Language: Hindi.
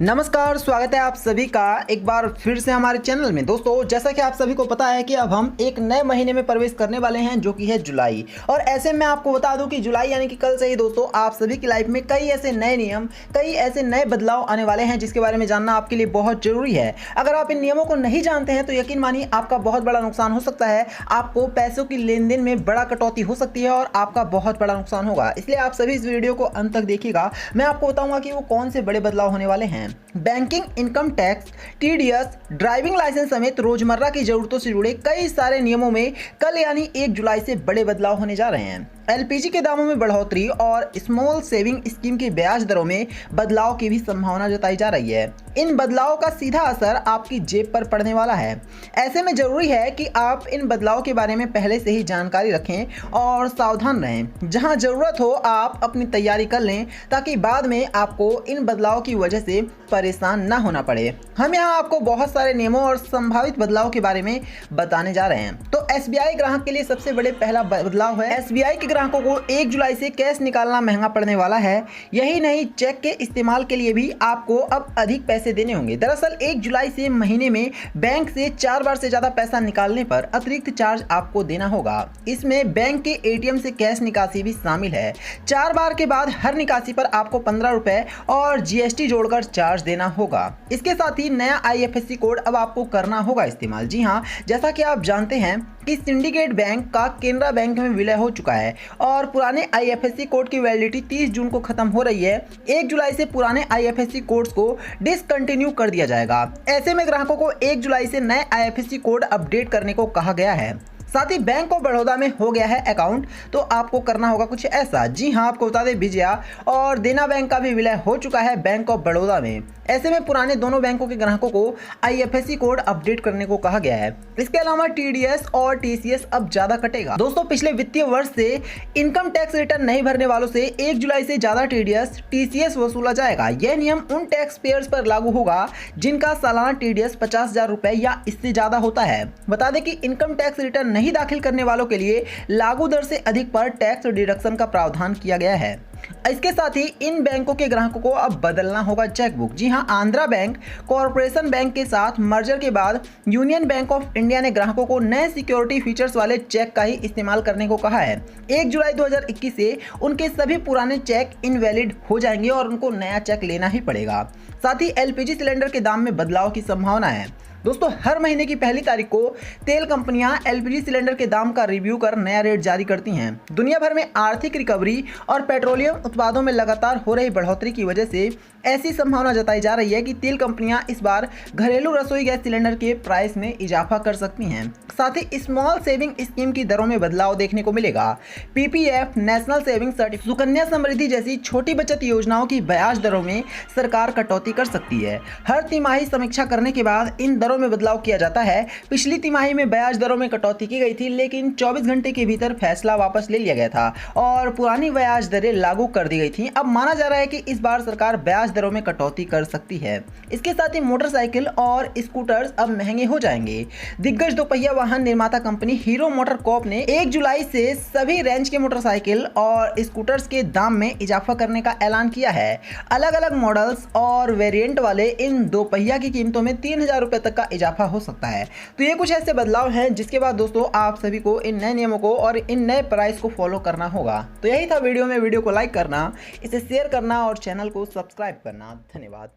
नमस्कार, स्वागत है आप सभी का एक बार फिर से हमारे चैनल में। दोस्तों, जैसा कि आप सभी को पता है कि अब हम एक नए महीने में प्रवेश करने वाले हैं जो कि है जुलाई। और ऐसे में आपको बता दूं कि जुलाई यानी कि कल से ही दोस्तों आप सभी की लाइफ में कई ऐसे नए नियम, कई ऐसे नए बदलाव आने वाले हैं जिसके बारे में जानना आपके लिए बहुत जरूरी है। अगर आप इन नियमों को नहीं जानते हैं तो यकीन मानिए आपका बहुत बड़ा नुकसान हो सकता है। आपको पैसों की लेन देन में बड़ा कटौती हो सकती है और आपका बहुत बड़ा नुकसान होगा। इसलिए आप सभी इस वीडियो को अंत तक देखिएगा। मैं आपको बताऊंगा कि वो कौन से बड़े बदलाव होने वाले हैं। Banking, income tax, TDS, driving licence समेत रोजमर्रा की जरूरतों से जुड़े कई सारे नियमों में कल यानी 1 जुलाई से बड़े बदलाव होने जा रहे हैं। एलपीजी के दामों में बढ़ोतरी और स्मॉल सेविंग स्कीम की ब्याज दरों में बदलाव की भी संभावना जताई जा रही है। इन बदलावों का सीधा असर आपकी जेब पर पड़ने वाला है। ऐसे में जरूरी है कि आप इन बदलाव के बारे में पहले से ही जानकारी रखें और सावधान रहें। जहां जरूरत हो आप अपनी तैयारी कर लें ताकि बाद में आपको इन बदलाव की वजह से परेशान ना होना पड़े। हम यहाँ आपको बहुत सारे नियमों और संभावित बदलाव के बारे में बताने जा रहे हैं। तो एसबीआई ग्राहक के लिए सबसे बड़े पहला बदलाव है, एसबीआई के ग्राहकों को 1 जुलाई से कैश निकालना महंगा पड़ने वाला है। यही नहीं, चेक के इस्तेमाल के लिए भी आपको अब अधिक पैसे देने होंगे। दरअसल 1 जुलाई से महीने में बैंक से 4 बार से ज्यादा पैसा निकालने पर अतिरिक्त चार्ज आपको देना होगा। इसमें बैंक के एटीएम से कैश निकासी भी शामिल है। 4 बार के बाद हर निकासी पर आपको 15 रुपए और जीएसटी जोड़कर चार्ज देना होगा। इसके साथ ही नया आईएफएससी कोड अब आपको करना होगा इस्तेमाल। जी हाँ, जैसा कि आप जानते हैं कि सिंडिकेट बैंक का केनरा बैंक में विलय हो चुका है और पुराने आईएफएससी कोड की वैलिडिटी 30 जून को खत्म हो रही है। 1 जुलाई से पुराने आईएफएससी कोड्स को डिसकंटिन्यू कर दिया जाएगा। ऐसे में ग्राहकों को 1 जुलाई से नए आईएफएससी कोड अपडेट करने को कहा गया है। साथ ही बैंक ऑफ बड़ौदा में हो गया है अकाउंट तो आपको करना होगा कुछ ऐसा। जी हाँ, आपको बता दें विजया और देना बैंक का भी विलय हो चुका है बैंक ऑफ बड़ौदा में। ऐसे में पुराने दोनों बैंकों के ग्राहकों को आईएफएससी कोड अपडेट करने को कहा गया है। इसके अलावा टीडीएस और टीसीएस अब ज्यादा कटेगा। दोस्तों, पिछले वित्तीय वर्ष से इनकम टैक्स रिटर्न नहीं भरने वालों से 1 जुलाई से ज्यादा टीडीएस टीसीएस वसूला जाएगा। यह नियम उन टैक्स पेयर्स पर लागू होगा जिनका सालाना टीडीएस 50,000 रुपए या इससे ज्यादा होता है। बता दें कि इनकम टैक्स रिटर्न नहीं दाखिल करने वालों के लिए लागू दर से अधिक पर टैक्स डिडक्शन का प्रावधान किया गया है। इसके साथ ही इन बैंकों के ग्राहकों को अब बदलना होगा चेकबुक। जी हां, आंध्रा बैंक कॉर्पोरेशन बैंक के साथ मर्जर के बाद यूनियन बैंक ऑफ इंडिया ने ग्राहकों को नए सिक्योरिटी फीचर्स वाले चेक का ही इस्तेमाल करने को कहा है। 1 जुलाई 2021 से उनके सभी पुराने चेक इनवैलिड हो जाएंगे और उनको नया चेक लेना ही पड़ेगा। साथ ही एलपीजी सिलेंडर के दाम में बदलाव की संभावना है। दोस्तों, हर महीने की पहली तारीख को तेल कंपनियां एलपीजी सिलेंडर के दाम का रिव्यू कर नया रेट जारी करती हैं। दुनिया भर में आर्थिक रिकवरी और पेट्रोलियम उत्पादों में लगातार हो रही बढ़ोतरी की वजह से ऐसी संभावना जताई जा रही है कि तेल कंपनियां इस बार घरेलू रसोई गैस सिलेंडर के प्राइस में इजाफा कर सकती हैं। साथ ही स्मॉल सेविंग स्कीम की दरों में बदलाव देखने को मिलेगा। PPF, national saving certificate, Sukanya Samriddhi जैसी छोटी बचत योजनाओं की ब्याज दरों में सरकार कटौती कर सकती है। हर तिमाही समीक्षा करने के बाद इन दरों में बदलाव किया जाता है। पिछली तिमाही में ब्याज दरों में कटौती की गई थी, लेकिन 24 घंटे के भीतर फैसला वापस ले लिया गया था और पुरानी ब्याज दरें लागू कर दी गई थी। अब माना जा रहा है कि इस बार सरकार ब्याज दरों में कटौती कर सकती है। इसके साथ ही मोटरसाइकिल और स्कूटर्स अब महंगे हो जाएंगे। दिग्गज दोपहिया वाहन निर्माता कंपनी हीरो मोटरकॉर्प ने 1 जुलाई से सभी रेंज के मोटरसाइकिल और स्कूटर्स के दाम में इजाफा करने का ऐलान किया है। अलग अलग मॉडल्स और वेरिएंट वाले इन दोपहिया की कीमतों में 3,000 रुपए तक का इजाफा हो सकता है। तो ये कुछ ऐसे बदलाव हैं जिसके बाद दोस्तों आप सभी को इन नए नियमों को और इन नए प्राइस को फॉलो करना होगा। तो यही था वीडियो में। वीडियो को लाइक करना, इसे शेयर करना और चैनल को सब्सक्राइब करना। धन्यवाद।